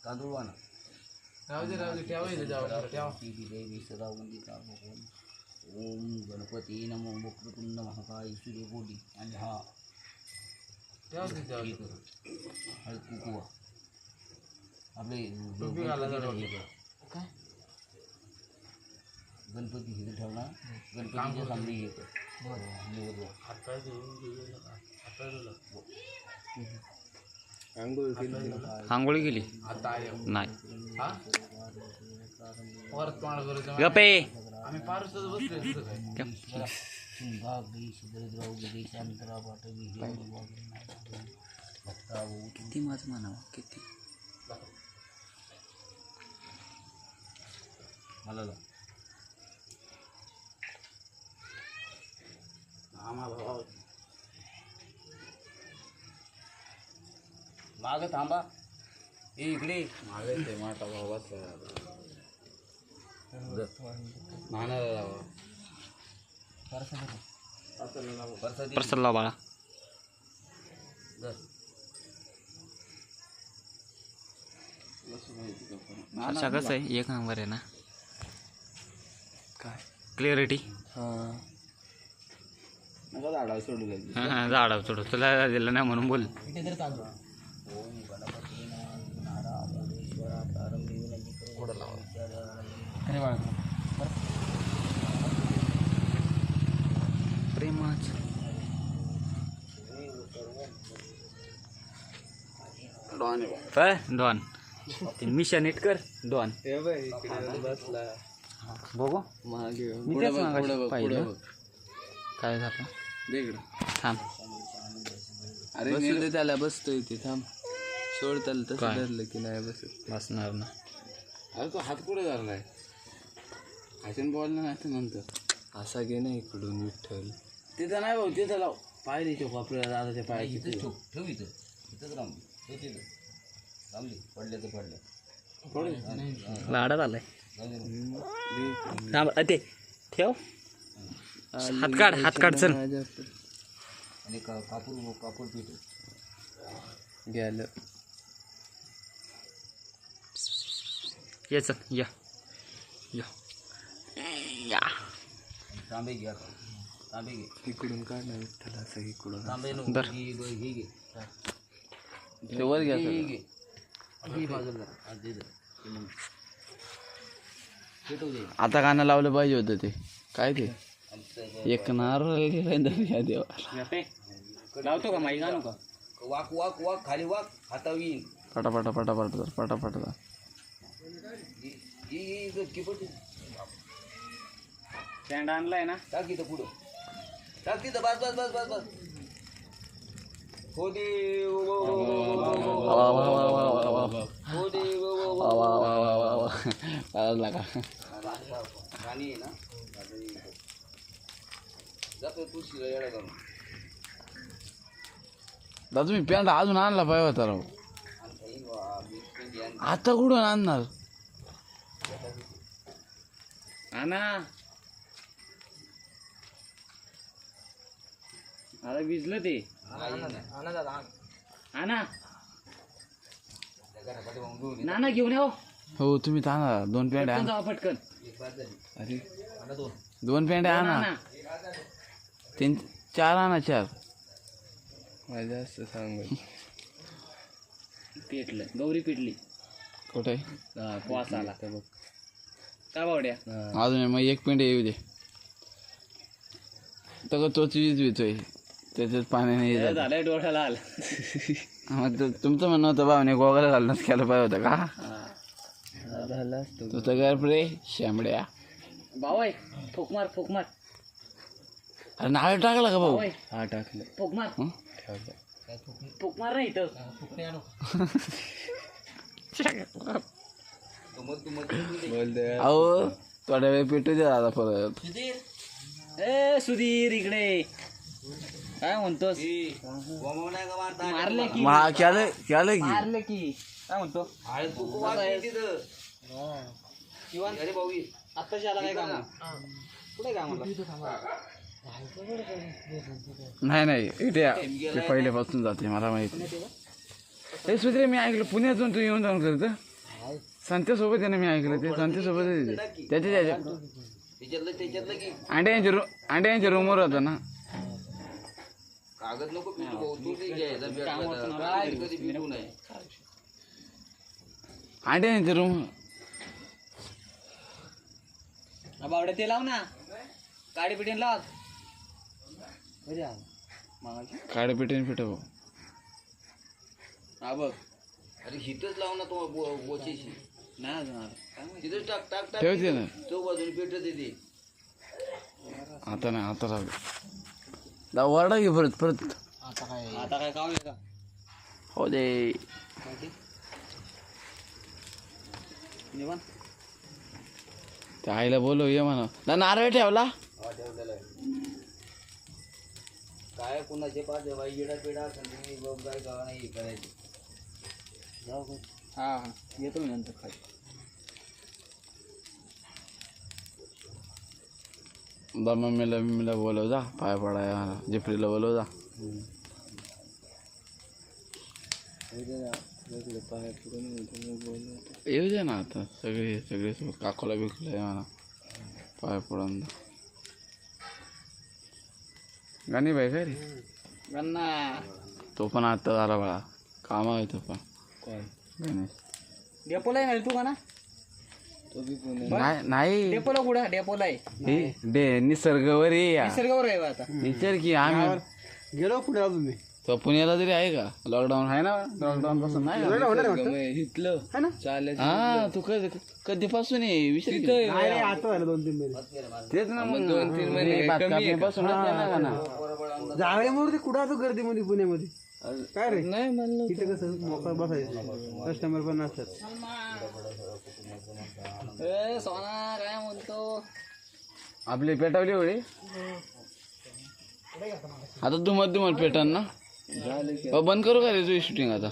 तांदूळ वाना देवी सदा वंदिता भगवान. ओम गणपती नमो वक्रतुंड महाकाय सूर्यकोटी. आणि हा हळद कुकुवा आपले काय गणपती हे ठेवला गणपतीच्या सामने हे कर. आंघोळी केली नाही गपे आम्ही पारसच किती माझं म्हणावं किती मला माग थांबा इकडे मागे ते मोठा भाऊ बसला प्रसल्ला बाळा कसं आहे एक नंबर आहे ना काय क्लिअरिटी झाडावर सोडू झाडावर सोडू तुला दिलं नाही म्हणून बोल. प्रेमाच डॉन मिशन नीट कर डॉन बघू पाहिलं काय झालं थांब. अरे त्याला बसतो इथे थांब सोड त्याला तसं धरलं की नाही बसत बसणार ना. अरे तो हात कुठे धरलाय हातून बोलला नाही तर नंतर असा घे ना इकडून विठ्ठल तिथं नाही भाऊ तिथं लाव पाय द्यायचो आपल्याला दादाच्या पायाची ठेव इथं इथंच राहून तिथं थांबली पडले तर पडले लाडात आलाय थांब ते ठेव हात काढ चल आणि कापूर पिठो गेलं ये चल या या तांबे घ्या तांबे घे इकडून काढ ना विठ्ठल असं इकडून तांबे दर. हे घे ते वर घ्या हे घे ही बाजूला दे पेटू दे. आता गाणं लावलं पाहिजे होतं ते काय ते एक नारळ घ्या देवा लावतो का माहिती आणू का वाक वाक वाक खाली वाक हातावर येईल पटापटा पटापटा पटापटा स्टँड आणलाय ना टाक इथं पुढं टाक तिथं बस बस बस बस बस हो दे हो दे गाणी आहे ना जातो तू शिरा येडा करून दादा तुम्ही पॅन्ट अजून आणला पाहिजे होता राव आता कुठून आणणार आणा आता भिजलं ते आणा नाना घेऊन येऊ हो तुम्ही तर आणा दोन पॅन्ट आणा जावा पटकन अरे दोन पॅन्ट आणा तीन चार आणा चार माझ्या जास्त सांग पेटलं गौरी पेटली कुठे वास आला बघ का बावड्या अजून मग एक पॅन्ट येऊ दे तर तोच वीज वितोय त्याच्यात पाण्याने हे झालंय डोळ्याला आलं मग तुमचं म्हणणं होतं भावने गोगाला घालणंच केलं पाहिजे होतं का झालं तू तर घर रे शेंबड्या भाऊ आहे फुक मार अरे नारळ टाकला का भाऊ हा टाकलं फुक मार ठेवलं फुक मार नाही इथं अहो थोड्या वेळ पेटू द्या दादा परत ए सुधीर इकडे काय म्हणतोस मारले की केलं की मारले की काय म्हणतो आत्ताशी आला काय काम कुठे काम नाही इथे ते पहिल्यापासून जाते मला माहिती हे सुधीर मी ऐकलं पुण्यातून तू येऊन जाऊन करत संत्यासोबत आहे ना, मी ऐकलं ते संत्यासोबत आहे ते. त्याच्या त्याच्यातलं की अंडे यांच्या रूमवर होतं ना. कागद नको पिटू भाऊ, तू ते घ्यायचा काय कधी पिटू नाही. अंडे यांच्या रूम बावड्या ते लाव ना, काडी पिटीन लाव. काळे पिठे पिठव. हा बघ, अरे हिथंच लाव ना तो बोचेशी, नाही अजून आलं. काय माहिती? तिथंच टाक टाक टाक, ठेवते ना. चौ बाजूने पेटत येते. आता नाही, आता राहू दे. वरडा घे परत परत. आता काय काव का हो दे. निवांत. त्या आईला बोलव ये म्हणा. ना नारळ ठेवला. हा ठेवलेला आहे. काय कुणाचे पाच बाई येडा पेडा संधी बघ काय गावा नाही करायचं. हा हा, येतो मी नंतर खाली. मम्मीला बोलव जा, पाय पडाया. जिपरीला बोलव जा. येऊ दे ना आता, सगळे काकोला बिकला म्हणा, पाय पडून. गाणी बाई काय रे, गन्ना तो पण आता झाला बाळा, काम आहे तो पण. कोण? गणेश डेपोला आहे तू का ना? नाही डेपोला कुठं? डेपोला आहे. निसर्गावर ये या. निसर्गावर आहे बा आता. विचार की आम्ही गेलो पुढे अजून मी तो पुण्याला तरी आहे का? लॉकडाऊन आहे ना, लॉकडाऊन पासून नाही का? हा, तू कधीपासून आहे विषय आता झालं 2-3 महिने तेच ना, मग 2-3 महिने पासून जावळ्यामुळे कुठं असं गर्दीमध्ये पुण्यामध्ये काय रे नाही म्हणलं. तिथे कसं मोकळं बसायचं, कस्टमर पण नसतात. सोना काय म्हणतो? आपली पेटावली होळी आता दुमत पेटन ना. बंद करू का रे तुझी शूटिंग आता?